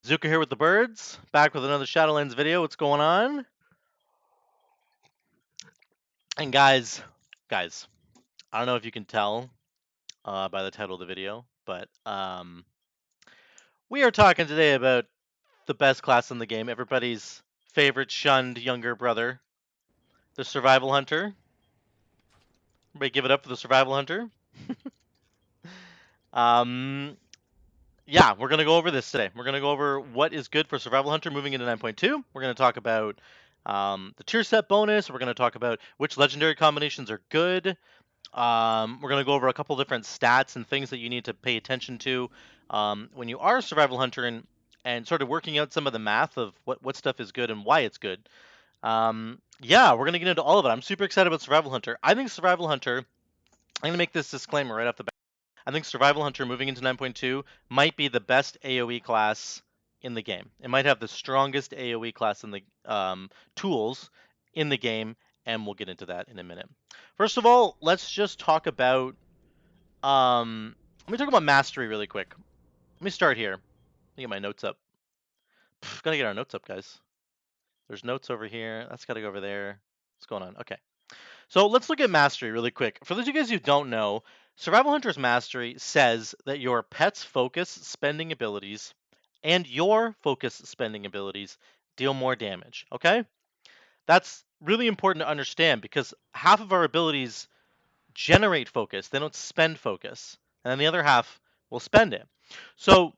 Zuco here with the birds, back with another Shadowlands video. What's going on? And guys, I don't know if you can tell by the title of the video, but we are talking today about the best class in the game, everybody's favorite shunned younger brother, the Survival Hunter. Everybody give it up for the Survival Hunter. um, yeah, we're going to go over this today. We're going to go over what is good for Survival Hunter moving into 9.2. We're going to talk about the tier set bonus. We're going to talk about which legendary combinations are good. We're going to go over a couple different stats and things that you need to pay attention to when you are a Survival Hunter and sort of working out some of the math of what stuff is good and why it's good. Yeah, we're going to get into all of it. I'm super excited about Survival Hunter. I think Survival Hunter, I'm going to make this disclaimer right off the bat. I think Survival Hunter moving into 9.2 might be the best AoE class in the game. It might have the strongest AoE class in the tools in the game, and we'll get into that in a minute. First of all, let's just talk about let me talk about mastery really quick. Let me start here. Let me get my notes up. Gotta get our notes up, guys. There's notes over here. That's gotta go over there. What's going on? Okay. So let's look at mastery really quick. For those of you guys who don't know, Survival Hunter's Mastery says that your pet's focus spending abilities and your focus spending abilities deal more damage, okay? That's really important to understand because half of our abilities generate focus, they don't spend focus, and then the other half will spend it. So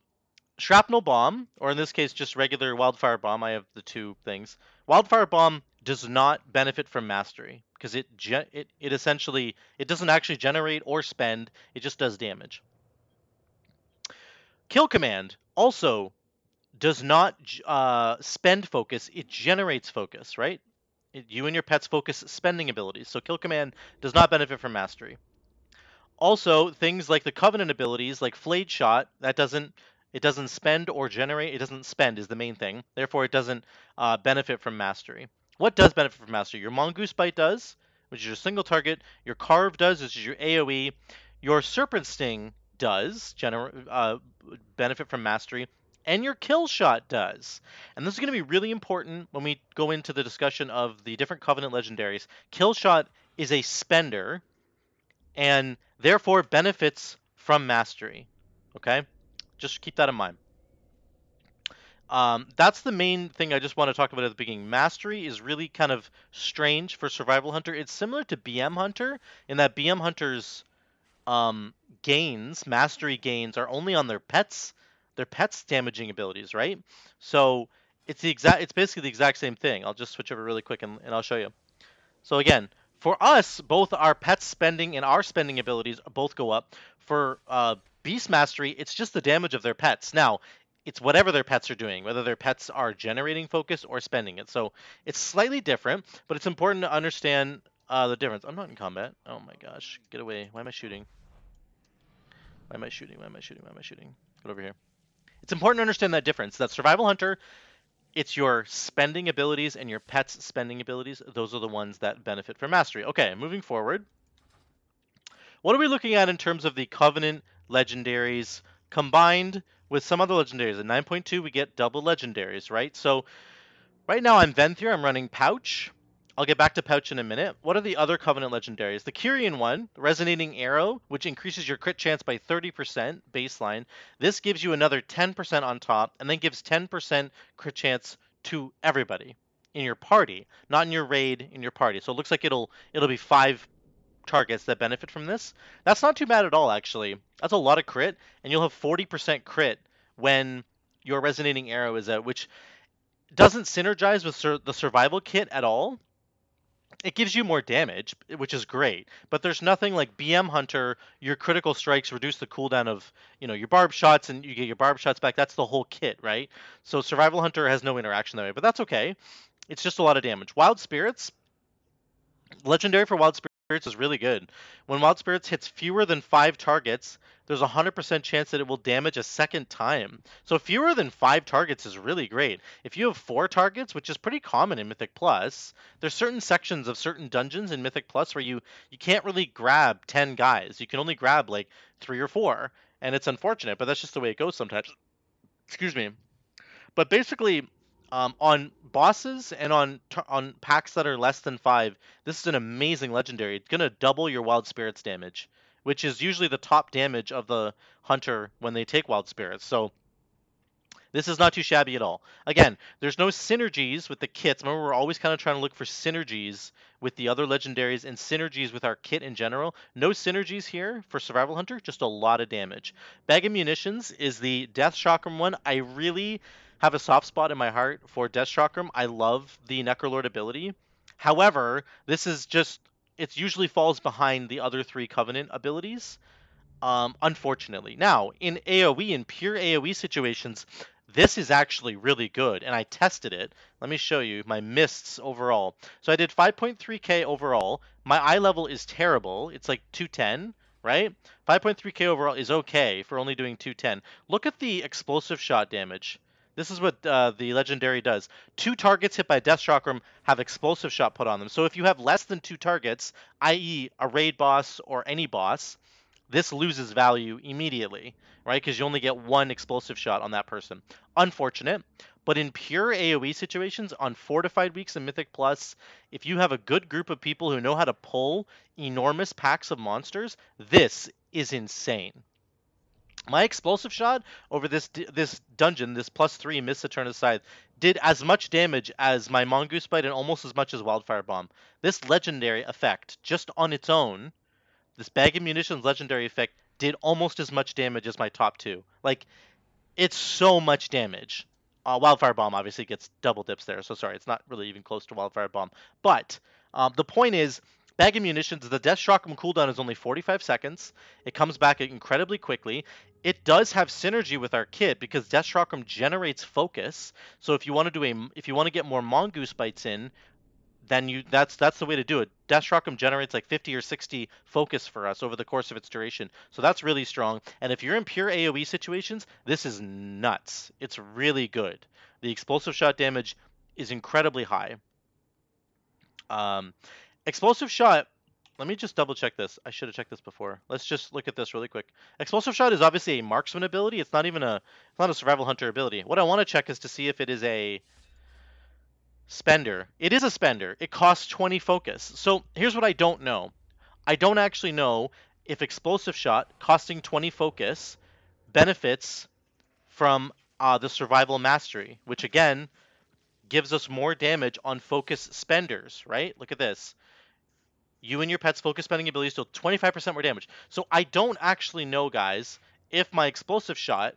Shrapnel Bomb, or in this case just regular Wildfire Bomb, I have the two things. Wildfire Bomb does not benefit from Mastery because it essentially it doesn't actually generate or spend, it just does damage. Kill Command also does not spend focus, it generates focus, right? You and your pet's focus spending abilities. So Kill Command does not benefit from Mastery. Also, things like the Covenant abilities, like Flayed Shot, it doesn't spend or generate. It doesn't spend is the main thing. Therefore, it doesn't benefit from Mastery. What does benefit from Mastery? Your Mongoose Bite does, which is your single target. Your Carve does, which is your AOE. Your Serpent Sting does benefit from Mastery. And your Kill Shot does. And this is going to be really important when we go into the discussion of the different Covenant legendaries. Kill Shot is a spender and therefore benefits from mastery. Okay, just keep that in mind. That's the main thing I just want to talk about at the beginning. Mastery is really kind of strange for Survival Hunter. It's similar to BM Hunter in that BM Hunter's gains, mastery gains, are only on their pets damaging abilities, right? So it's basically the exact same thing. I'll just switch over really quick and I'll show you. So again, for us, both our pet spending and our spending abilities both go up. For Beast Mastery, it's just the damage of their pets. Now, it's whatever their pets are doing, whether their pets are generating focus or spending it. So it's slightly different, but it's important to understand the difference. I'm not in combat. Oh my gosh, get away. Why am I shooting? Why am I shooting? Why am I shooting? Why am I shooting? Get over here. It's important to understand that difference. That Survival Hunter, it's your spending abilities and your pet's spending abilities. Those are the ones that benefit from mastery. Okay, moving forward. What are we looking at in terms of the Covenant legendaries combined with some other legendaries? In 9.2, we get double legendaries, right? So right now I'm Venthyr. I'm running Pouch. I'll get back to Pouch in a minute. What are the other Covenant legendaries? The Kyrian one, Resonating Arrow, which increases your crit chance by 30% baseline. This gives you another 10% on top, and then gives 10% crit chance to everybody in your party, not in your raid, in your party. So it looks like it'll be 5 targets that benefit from this. That's not too bad at all, actually. That's a lot of crit, and you'll have 40% crit when your Resonating Arrow is out, which doesn't synergize with the survival kit at all. It gives you more damage, which is great, but there's nothing like BM Hunter. Your critical strikes reduce the cooldown of your barb shots, and you get your barb shots back. That's the whole kit, right? So Survival Hunter has no interaction that way, but that's okay. It's just a lot of damage. Wild Spirits, legendary for Wild Spirits is really good. When Wild Spirits hits fewer than 5 targets, there's a 100% chance that it will damage a second time. So fewer than 5 targets is really great. If you have 4 targets, which is pretty common in Mythic Plus, there's certain sections of certain dungeons in Mythic Plus where you can't really grab 10 guys. You can only grab like 3 or 4, and it's unfortunate, but that's just the way it goes sometimes. Excuse me. But basically, on bosses and on packs that are less than 5, this is an amazing legendary. It's gonna double your Wild Spirits damage, which is usually the top damage of the hunter when they take Wild Spirits. So this is not too shabby at all. Again, there's no synergies with the kits. Remember, we're always kind of trying to look for synergies with the other legendaries and synergies with our kit in general. No synergies here for Survival Hunter, just a lot of damage. Bag of Munitions is the Death Chakram one. I really have a soft spot in my heart for Death Chakram. I love the Necrolord ability. However, this is just, it usually falls behind the other 3 Covenant abilities. Unfortunately. Now, in AoE, in pure AoE situations, this is actually really good, and I tested it. Let me show you my mists overall. So I did 5.3k overall. My eye level is terrible. It's like 210, right? 5.3k overall is okay for only doing 210. Look at the explosive shot damage. This is what the legendary does. 2 targets hit by Death Chakram have explosive shot put on them. So if you have less than 2 targets, i.e. a raid boss or any boss, this loses value immediately, right? Because you only get 1 explosive shot on that person. Unfortunate. But in pure AoE situations, on Fortified Weeks and Mythic Plus, if you have a good group of people who know how to pull enormous packs of monsters, this is insane. My explosive shot over this dungeon, this +3 Miss Saturnus Scythe, did as much damage as my Mongoose Bite and almost as much as Wildfire Bomb. This legendary effect, just on its own, this Bag of Munitions legendary effect did almost as much damage as my top 2. Like, it's so much damage. Wildfire Bomb obviously gets double dips there, so sorry, it's not really even close to Wildfire Bomb. But the point is, Bag of Munitions, the Death Chakram cooldown is only 45 seconds. It comes back incredibly quickly. It does have synergy with our kit because Death Chakram generates focus. So if you want to if you want to get more Mongoose Bites in, then that's the way to do it. Death Shroud generates like 50 or 60 focus for us over the course of its duration. So that's really strong. And if you're in pure AoE situations, this is nuts. It's really good. The explosive shot damage is incredibly high. Um, explosive shot, let me just double check this. I should have checked this before. Let's just look at this really quick. Explosive shot is obviously a marksman ability. It's not even it's not a survival hunter ability. What I want to check is to see if it is a spender. It is a spender. It costs 20 focus. So here's what I don't know. I don't actually know if explosive shot costing 20 focus benefits from the survival mastery, which again gives us more damage on focus spenders, right? Look at this. You and your pet's focus spending abilities deal 25% more damage. So I don't actually know, guys, if my explosive shot,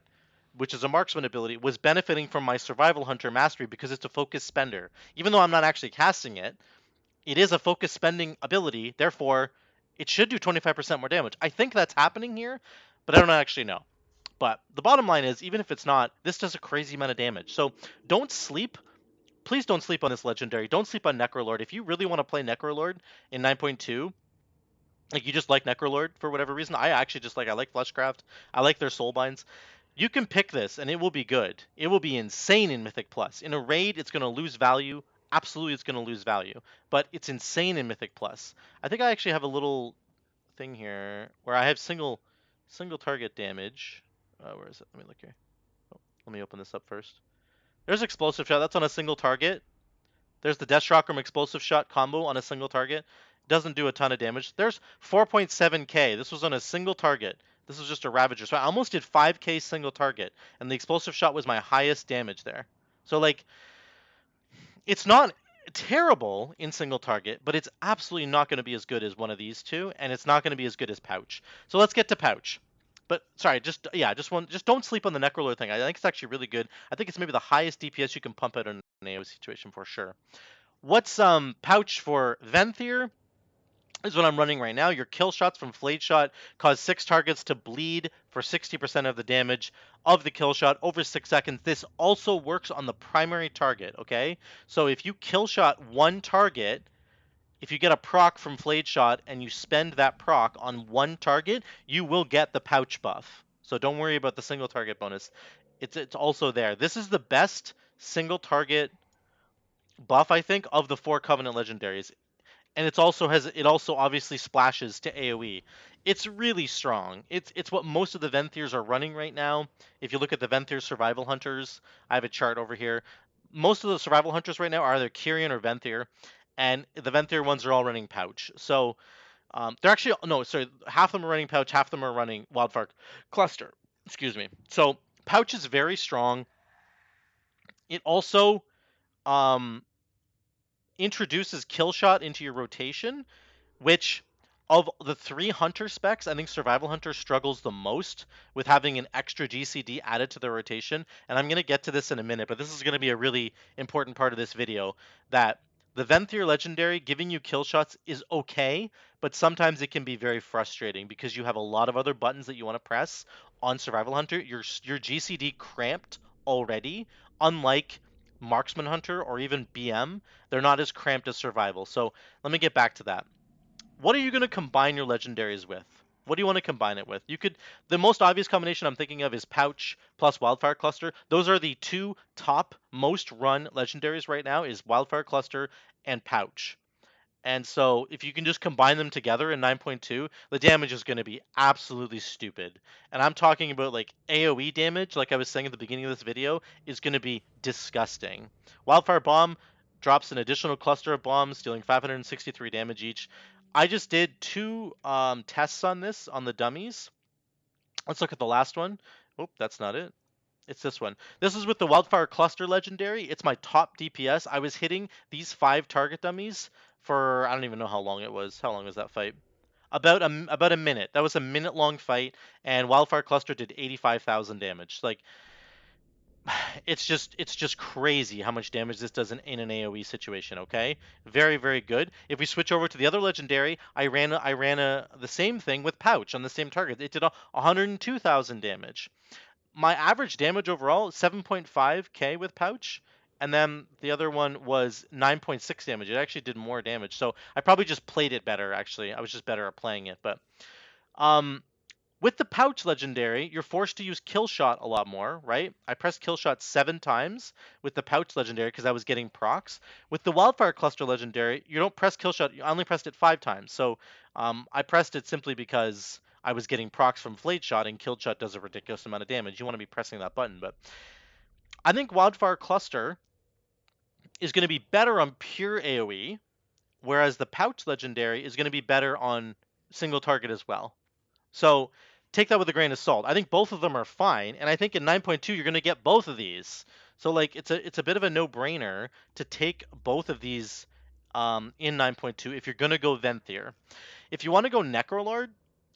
which is a marksman ability, was benefiting from my survival hunter mastery because it's a focus spender. Even though I'm not actually casting it, it is a focus spending ability, therefore it should do 25% more damage. I think that's happening here, but I don't actually know. But the bottom line is, even if it's not, this does a crazy amount of damage. So don't sleep. Please don't sleep on this legendary. Don't sleep on Necrolord. If you really want to play Necrolord in 9.2, like you just like Necrolord for whatever reason, I actually just I like Fleshcraft. I like their Soulbinds. You can pick this and it will be good. It will be insane in Mythic Plus. In a raid, it's going to lose value. Absolutely, it's going to lose value. But it's insane in Mythic Plus. I think I actually have a little thing here where I have single target damage. Where is it? Let me look here. Oh, let me open this up first. There's explosive shot. That's on a single target. There's the Death Chakram explosive shot combo on a single target. Doesn't do a ton of damage. There's 4.7k. This was on a single target. This was just a Ravager. So I almost did 5k single target, and the explosive shot was my highest damage there. So like, it's not terrible in single target, but it's absolutely not going to be as good as one of these two, and it's not going to be as good as Pouch. So let's get to Pouch. But sorry, just don't sleep on the Necrolord thing. I think it's actually really good. I think it's maybe the highest DPS you can pump out in an AoE situation for sure. What's Pouch for Venthyr? Is what I'm running right now. Your kill shots from Flayed Shot cause 6 targets to bleed for 60% of the damage of the kill shot over 6 seconds. This also works on the primary target, okay? So if you kill shot one target, if you get a proc from Flayed Shot and you spend that proc on one target, you will get the Pouch buff. So don't worry about the single target bonus. It's also there. This is the best single target buff, I think, of the 4 Covenant legendaries. and it also obviously splashes to AoE. It's really strong. It's what most of the Venthyrs are running right now. If you look at the Venthyr survival hunters, I have a chart over here. Most of the survival hunters right now are either Kyrian or Venthyr, and the Venthyr ones are all running pouch. So they're actually no, sorry, half of them are running pouch, half of them are running wildfire cluster. Excuse me. So pouch is very strong. It also um, introduces kill shot into your rotation, which of the three hunter specs, I think survival hunter struggles the most with having an extra GCD added to their rotation. And I'm going to get to this in a minute, but this is going to be a really important part of this video, that the Venthyr legendary giving you kill shots is okay, but sometimes it can be very frustrating because you have a lot of other buttons that you want to press on survival hunter. Your GCD cramped already, unlike marksman hunter or even BM. They're not as cramped as survival. So let me get back to that. What are you going to combine your legendaries with? What do you want to combine it with? The most obvious combination I'm thinking of is Pouch plus Wildfire Cluster. Those are the two top most run legendaries right now, is Wildfire Cluster and Pouch. And so if you can just combine them together in 9.2, the damage is going to be absolutely stupid. And I'm talking about like AoE damage, like I was saying at the beginning of this video, is going to be disgusting. Wildfire Bomb drops an additional cluster of bombs, dealing 563 damage each. I just did two tests on this on the dummies. Let's look at the last one. Oh, that's not it. It's this one. This is with the Wildfire Cluster Legendary. It's my top DPS. I was hitting these 5 target dummies for I don't even know how long it was. How long was that fight? About a minute. That was a minute-long fight, and Wildfire Cluster did 85,000 damage. Like it's just crazy how much damage this does in an AoE situation. Okay, very very good. If we switch over to the other legendary, I ran the same thing with Pouch on the same target. It did 102,000 damage. My average damage overall 7.5k with Pouch, and then the other one was 9.6 damage. It actually did more damage, so I probably just played it better. Actually, I was just better at playing it. But um, with the Pouch legendary, you're forced to use kill shot a lot more, right? I pressed kill shot 7 times with the Pouch legendary because I was getting procs. With the Wildfire Cluster legendary, you don't press kill shot. I only pressed it 5 times. So I pressed it simply because I was getting procs from Flate Shot, and Kill Shot does a ridiculous amount of damage. You want to be pressing that button, but I think Wildfire Cluster is going to be better on pure AoE, whereas the Pouch legendary is going to be better on single target as well. So take that with a grain of salt. I think both of them are fine, and I think in 9.2 you're going to get both of these. So like it's a bit of a no-brainer to take both of these in 9.2 if you're going to go Venthyr. If you want to go Necrolord,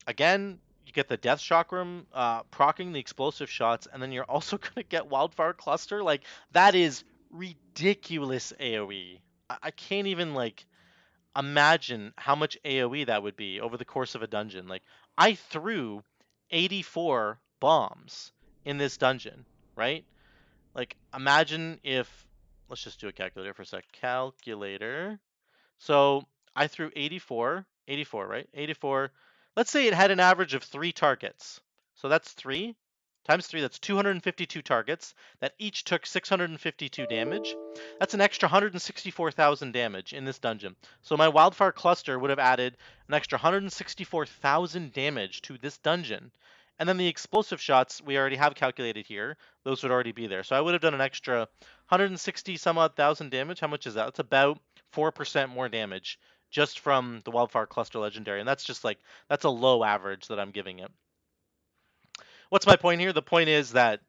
again, you get the Death Chakram proccing the explosive shots, and then you're also going to get Wildfire Cluster. Like that is ridiculous AoE. I can't even like imagine how much AoE that would be over the course of a dungeon. Like I threw 84 bombs in this dungeon, right? Like imagine if let's just do a calculator for a sec. Calculator. So I threw 84, right? 84. Let's say it had an average of 3 targets. So that's 3 times 3, that's 252 targets that each took 652 damage. That's an extra 164,000 damage in this dungeon. So my Wildfire Cluster would have added an extra 164,000 damage to this dungeon. And then the explosive shots we already have calculated here. Those would already be there. So I would have done an extra 160 some odd thousand damage. How much is that? It's about 4% more damage just from the Wildfire Cluster Legendary. And that's just like, that's a low average that I'm giving it. What's my point here? The point is that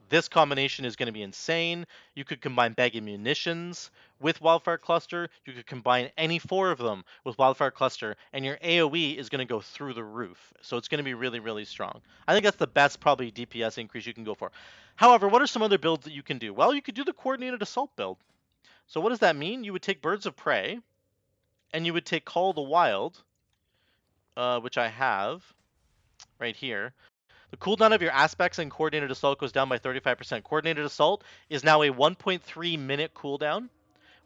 this combination is going to be insane. You could combine Bag of Munitions with Wildfire Cluster. You could combine any 4 of them with Wildfire Cluster, and your AoE is going to go through the roof. So it's going to be really, really strong. I think that's the best probably DPS increase you can go for. However, what are some other builds that you can do? Well, you could do the Coordinated Assault build. So what does that mean? You would take Birds of Prey, and you would take Call of the Wild, which I have right here. The cooldown of your aspects and coordinated assault goes down by 35%. Coordinated assault is now a 1.3 minute cooldown.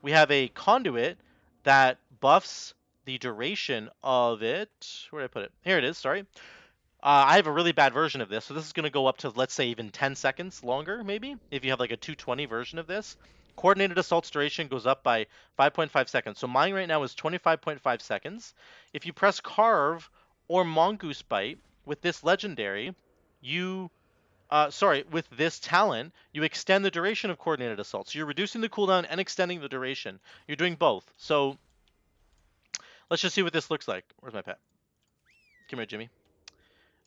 We have a conduit that buffs the duration of it. Where did I put it? Here it is, sorry. I have a really bad version of this, so this is going to go up to, let's say, even 10 seconds longer, maybe, if you have like a 220 version of this. Coordinated assault's duration goes up by 5.5 seconds. So mine right now is 25.5 seconds. If you press Carve or Mongoose Bite with this legendary, you with this talent, you extend the duration of coordinated assault. So you're reducing the cooldown and extending the duration. You're doing both. So let's just see what this looks like. Where's my pet? Come here, Jimmy.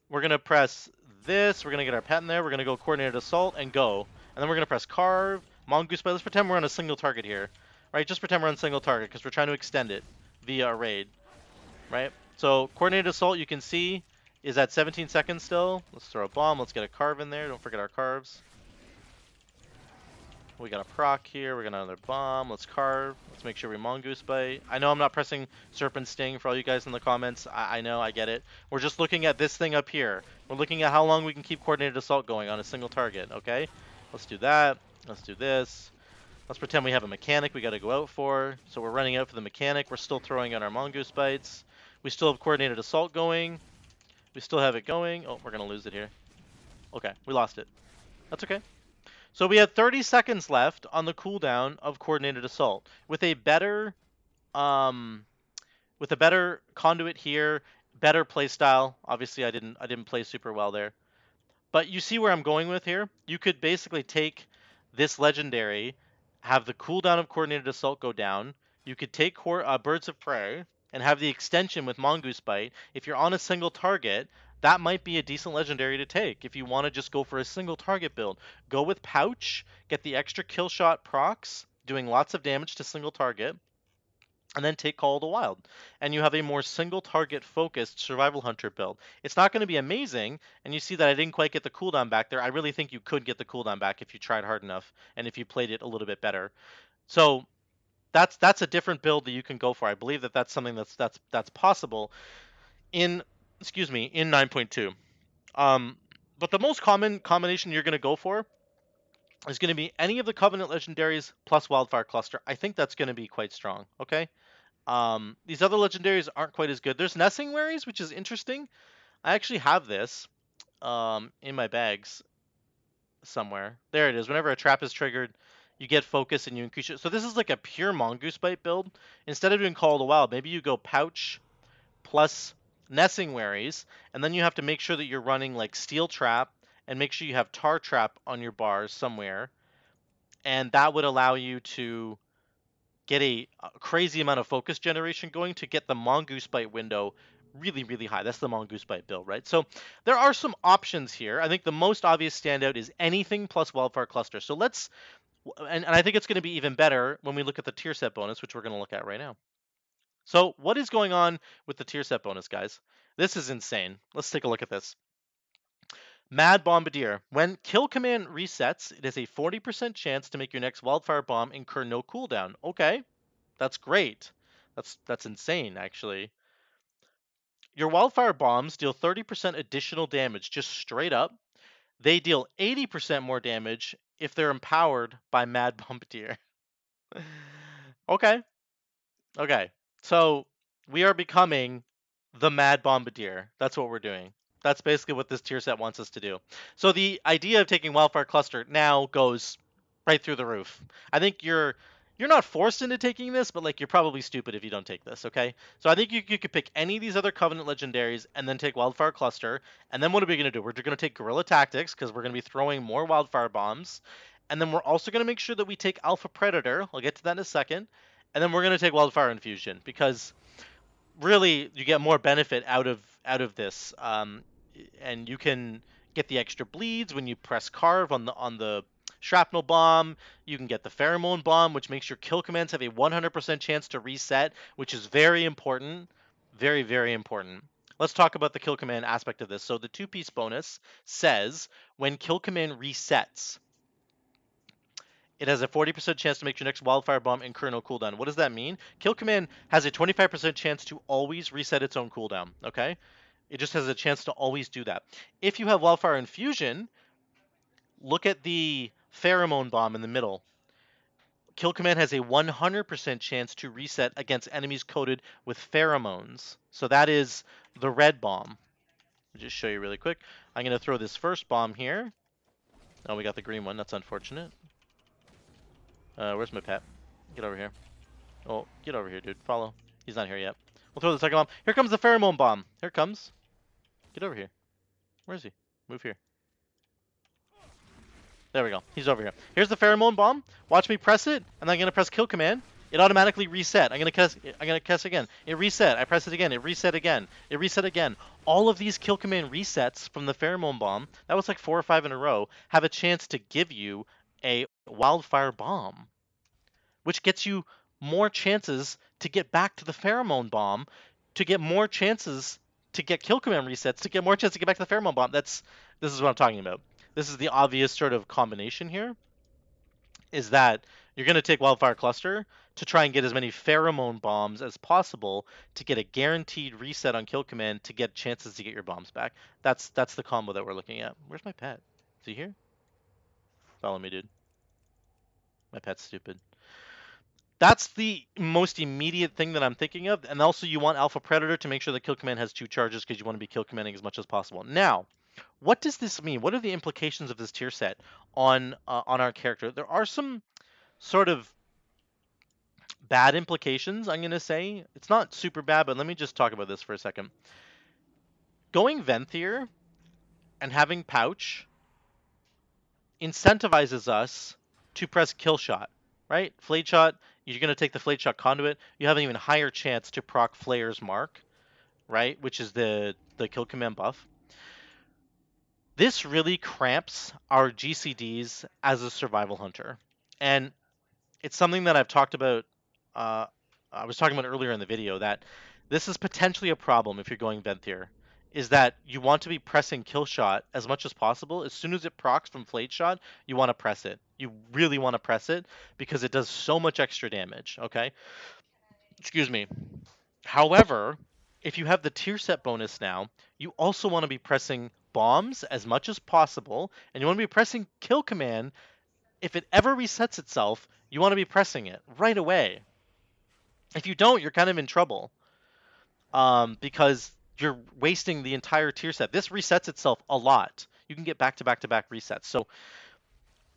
We're going to press this. We're going to get our pet in there. We're going to go coordinated assault and go. And then we're going to press carve, mongoose bite. Let's pretend we're on a single target here. Right? Just pretend we're on a single target because we're trying to extend it via a raid. Right? So coordinated assault, you can see, is at 17 seconds still. Let's throw a bomb. Let's get a carve in there. Don't forget our carves. We got a proc here. We got another bomb. Let's carve. Let's make sure we mongoose bite. I know I'm not pressing serpent sting for all you guys in the comments. I know, I get it. We're just looking at this thing up here. We're looking at how long we can keep coordinated assault going on a single target. Okay, let's do that. Let's do this. Let's pretend we have a mechanic we got to go out for. So we're running out for the mechanic. We're still throwing out our mongoose bites. We still have coordinated assault going. We still have it going. Oh, we're gonna lose it here. Okay, we lost it. That's okay. So we had 30 seconds left on the cooldown of coordinated assault. Um with a better conduit here, better playstyle. Obviously I didn't play super well there. But you see where I'm going with here? You could basically take this legendary, have the cooldown of coordinated assault go down. You could take Birds of Prey and have the extension with Mongoose Bite. If you're on a single target, that might be a decent legendary to take. If you want to just go for a single target build, go with Pouch, get the extra kill shot procs, doing lots of damage to single target, and then take Call of the Wild. And you have a more single target focused survival hunter build. It's not going to be amazing, and you see that I didn't quite get the cooldown back there. I really think you could get the cooldown back if you tried hard enough and if you played it a little bit better. So that's a different build that you can go for. I believe that that's something that's possible in in 9.2. But the most common combination you're going to go for is going to be any of the Covenant legendaries plus Wildfire Cluster. I think that's going to be quite strong. Okay. These other legendaries aren't quite as good. There's Necrolords, which is interesting. I actually have this in my bags somewhere. There it is. Whenever a trap is triggered, you get focus and you increase it. So this is like a pure Mongoose Bite build. Instead of doing Call of the Wild, maybe you go Pouch plus Necrolords, and then you have to make sure that you're running like Steel Trap and make sure you have Tar Trap on your bars somewhere. And that would allow you to get a crazy amount of focus generation going to get the Mongoose Bite window really, really high. That's the Mongoose Bite build, right? So there are some options here. I think the most obvious standout is anything plus Wildfire Cluster. So let's, and I think it's going to be even better when we look at the tier set bonus, which we're going to look at right now. So what is going on with the tier set bonus, guys? This is insane. Let's take a look at this. Mad Bombardier. When kill command resets, it has a 40% chance to make your next wildfire bomb incur no cooldown. Okay, that's great. That's insane, actually. Your wildfire bombs deal 30% additional damage just straight up. They deal 80% more damage if they're empowered by Mad Bombardier. Okay. Okay. So we are becoming the Mad Bombardier. That's what we're doing. That's basically what this tier set wants us to do. So the idea of taking Wildfire Cluster now goes right through the roof. I think you're not forced into taking this, but like you're probably stupid if you don't take this, okay? So I think you could pick any of these other Covenant legendaries and then take Wildfire Cluster. And then what are we going to do? We're going to take Guerrilla Tactics because we're going to be throwing more Wildfire Bombs. And then we're also going to make sure that we take Alpha Predator. I'll get to that in a second. And then we're going to take Wildfire Infusion because really you get more benefit out of this, and you can get the extra bleeds when you press carve on the shrapnel bomb. You can get the pheromone bomb, which makes your kill commands have a 100% chance to reset, which is very important, very, very important. Let's talk about the kill command aspect of this. So the two-piece bonus says when kill command resets, it has a 40% chance to make your next wildfire bomb incur no cooldown. What does that mean? Kill command has a 25% chance to always reset its own cooldown, okay? It just has a chance to always do that. If you have wildfire infusion, look at the pheromone bomb in the middle. Kill command has a 100% chance to reset against enemies coated with pheromones. So that is the red bomb. I'll just show you really quick. I'm going to throw this first bomb here. Oh, we got the green one. That's unfortunate. Where's my pet? Get over here. Oh, get over here, dude. Follow. He's not here yet. We'll throw the second bomb. Here comes the pheromone bomb. Here it comes. Get over here. Where is he? Move here. There we go. He's over here. Here's the pheromone bomb. Watch me press it, and then I'm gonna press kill command. It automatically reset. I'm gonna press again. It reset. I press it again. It reset again. It reset again. All of these kill command resets from the pheromone bomb, that was like 4 or 5 in a row, have a chance to give you a wildfire bomb, which gets you more chances to get back to the pheromone bomb, to get more chances to get kill command resets, to get more chance to get back to the pheromone bomb. This is what I'm talking about. This is the obvious sort of combination here, is that you're going to take Wildfire Cluster to try and get as many pheromone bombs as possible to get a guaranteed reset on kill command to get chances to get your bombs back. That's the combo that we're looking at. Where's my pet? Is he here? Follow me, dude. My pet's stupid. That's the most immediate thing that I'm thinking of. And also you want Alpha Predator to make sure the kill command has 2 charges because you want to be kill commanding as much as possible. Now, what does this mean? What are the implications of this tier set on our character? There are some sort of bad implications, I'm going to say. It's not super bad, but let me just talk about this for a second. Going Venthyr and having Pouch incentivizes us to press kill shot, right? Flayed shot, you're going to take the flayed shot conduit. You have an even higher chance to proc Flayer's Mark, right? Which is the kill command buff. This really cramps our GCDs as a survival hunter. And it's something that I've talked about. I was talking about earlier in the video that this is potentially a problem if you're going Venthyr, is that you want to be pressing kill shot as much as possible. As soon as it procs from flayed shot, you want to press it. You really want to press it because it does so much extra damage. Okay, excuse me. However, if you have the tier set bonus now, you also want to be pressing bombs as much as possible, and you want to be pressing kill command. If it ever resets itself, you want to be pressing it right away. If you don't, you're kind of in trouble, because you're wasting the entire tier set. This resets itself a lot. You can get back-to-back-to-back resets. So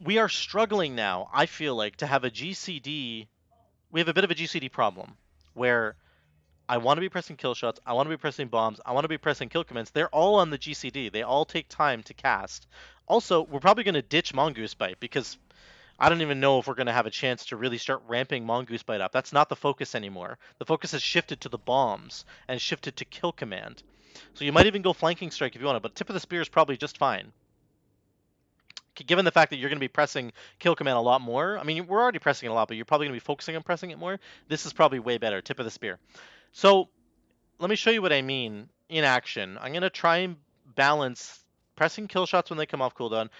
we are struggling now, I feel like, to have a GCD. We have a bit of a GCD problem where I want to be pressing kill shots, I want to be pressing bombs, I want to be pressing kill commands. They're all on the GCD. They all take time to cast. Also, we're probably going to ditch Mongoose Bite because I don't even know if we're going to have a chance to really start ramping Mongoose Bite up. That's not the focus anymore. The focus has shifted to the bombs and shifted to kill command. So you might even go flanking strike if you want to, but tip of the spear is probably just fine. Given the fact that you're going to be pressing kill command a lot more, I mean, we're already pressing it a lot, but you're probably going to be focusing on pressing it more. This is probably way better. Tip of the spear. So let me show you what I mean in action. I'm going to try and balance pressing kill shots when they come off cooldown,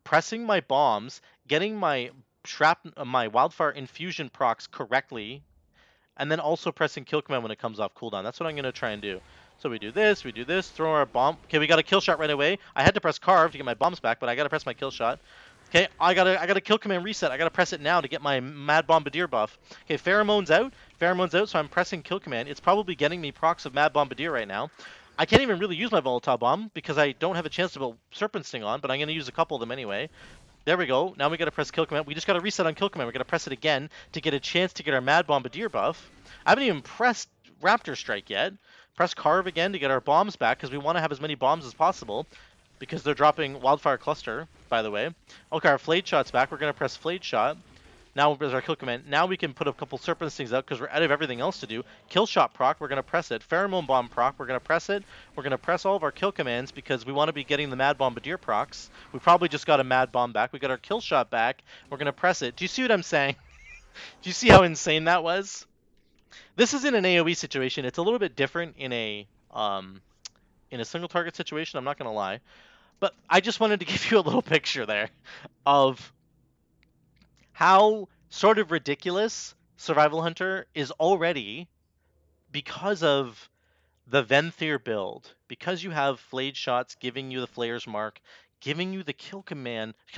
pressing my bombs, getting my my wildfire infusion procs correctly, and then also pressing kill command when it comes off cooldown. That's what I'm going to try and do. So we do this, throw our bomb. Okay, we got a kill shot right away. I had to press carve to get my bombs back, but I got to press my kill shot. Okay, I got a kill command reset. I got to press it now to get my Mad Bombardier buff. Okay, pheromone's out. Pheromone's out, so I'm pressing kill command. It's probably getting me procs of Mad Bombardier right now. I can't even really use my volatile bomb because I don't have a chance to build Serpent Sting on, but I'm going to use a couple of them anyway. There we go. Now we got to press kill command. We just got to reset on kill command. We're going to press it again to get a chance to get our Mad Bombardier buff. I haven't even pressed Raptor Strike yet. Press carve again to get our bombs back because we want to have as many bombs as possible because they're dropping Wildfire Cluster, by the way. Okay, our Flayed Shot's back. We're going to press Flayed Shot. Now there's our kill command. Now we can put a couple Serpent Stings out because we're out of everything else to do. Kill Shot proc, we're going to press it. Pheromone Bomb proc, we're going to press it. We're going to press all of our kill commands because we want to be getting the Mad Bombardier procs. We probably just got a Mad Bomb back. We got our Kill Shot back. We're going to press it. Do you see what I'm saying? Do you see how insane that was? This is in an AoE situation. It's a little bit different in a single target situation, I'm not going to lie. But I just wanted to give you a little picture there of how sort of ridiculous Survival Hunter is already because of the Venthyr build. Because you have flayed shots giving you the Flayer's Mark, giving you the kill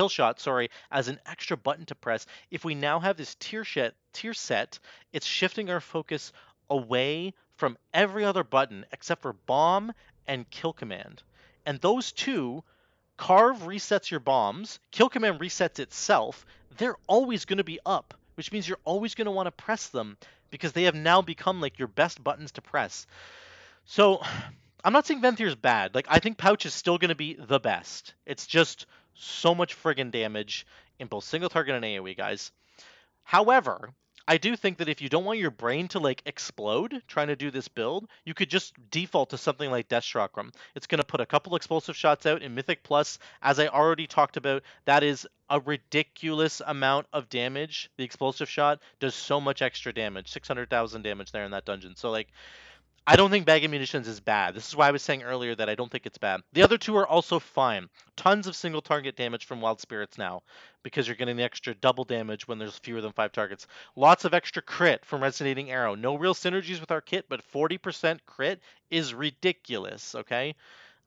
shot, as an extra button to press. If we now have this tier set, it's shifting our focus away from every other button except for bomb and kill command. And those two, carve resets your bombs, kill command resets itself. They're always going to be up which means you're always going to want to press them because they have now become like your best buttons to press. So I'm not saying Venthyr is bad. Like, I think Pouch is still going to be the best. It's just so much friggin' damage in both single target and AoE, guys. However, I do think that if you don't want your brain to like explode trying to do this build, you could just default to something like Death Chakram. It's going to put a couple explosive shots out in Mythic Plus. As I already talked about, that is a ridiculous amount of damage. The explosive shot does so much extra damage, 600,000 damage there in that dungeon. So like, I don't think Bag of Munitions is bad. This is why I was saying earlier that I don't think it's bad. The other two are also fine. Tons of single target damage from Wild Spirits now, because you're getting the extra double damage when there's fewer than 5 targets. Lots of extra crit from Resonating Arrow. No real synergies with our kit, but 40% crit is ridiculous, okay?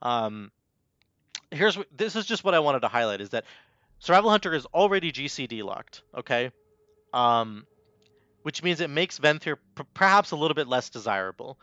Um, this is just what I wanted to highlight, is that Survival Hunter is already GCD locked, okay? Um, which means it makes Venthyr perhaps a little bit less desirable.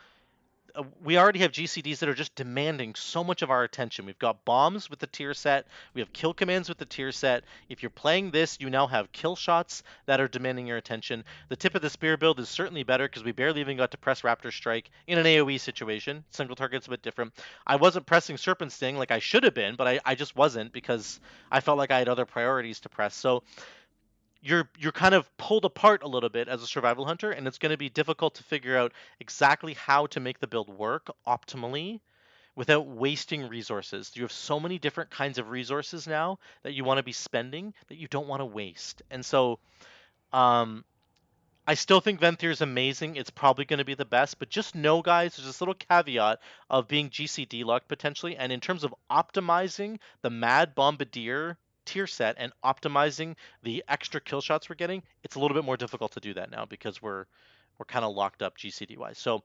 We already have GCDs that are just demanding so much of our attention. We've got bombs with the tier set. We have kill commands with the tier set. If you're playing this, you now have kill shots that are demanding your attention. The tip of the spear build is certainly better because we barely even got to press Raptor Strike in an AoE situation. Single target's a bit different. I wasn't pressing Serpent Sting like I should have been, but I just wasn't because I felt like I had other priorities to press. So you're kind of pulled apart a little bit as a survival hunter, and it's going to be difficult to figure out exactly how to make the build work optimally without wasting resources. You have so many different kinds of resources now that you want to be spending that you don't want to waste. And so um I still think Venthyr is amazing. It's probably going to be the best, but just know, guys, there's this little caveat of being GCD luck potentially, and in terms of optimizing the Mad Bombardier tier set and optimizing the extra kill shots we're getting, it's a little bit more difficult to do that now because we're kind of locked up GCD wise. So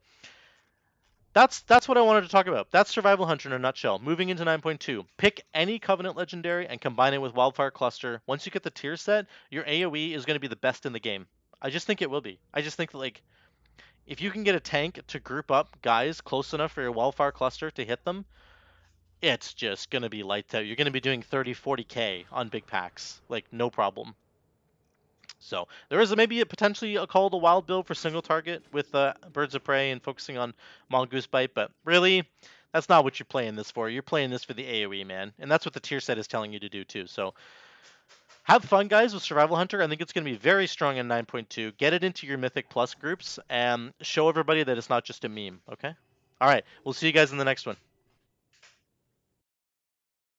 that's what I wanted to talk about. That's Survival Hunter in a nutshell. Moving into 9.2, pick any Covenant Legendary and combine it with Wildfire Cluster. Once you get the tier set, your AoE is going to be the best in the game. I just think it will be. I just think that like if you can get a tank to group up guys close enough for your Wildfire Cluster to hit them, it's just going to be lights out. You're going to be doing 30, 40k on big packs, like no problem. So there is maybe potentially a call to wild build for single target with Birds of Prey and focusing on Mongoose Bite, but really, that's not what you're playing this for. You're playing this for the AoE, man, and that's what the tier set is telling you to do too. So have fun, guys, with Survival Hunter. I think it's going to be very strong in 9.2. Get it into your Mythic Plus groups and show everybody that it's not just a meme, okay? All right, we'll see you guys in the next one.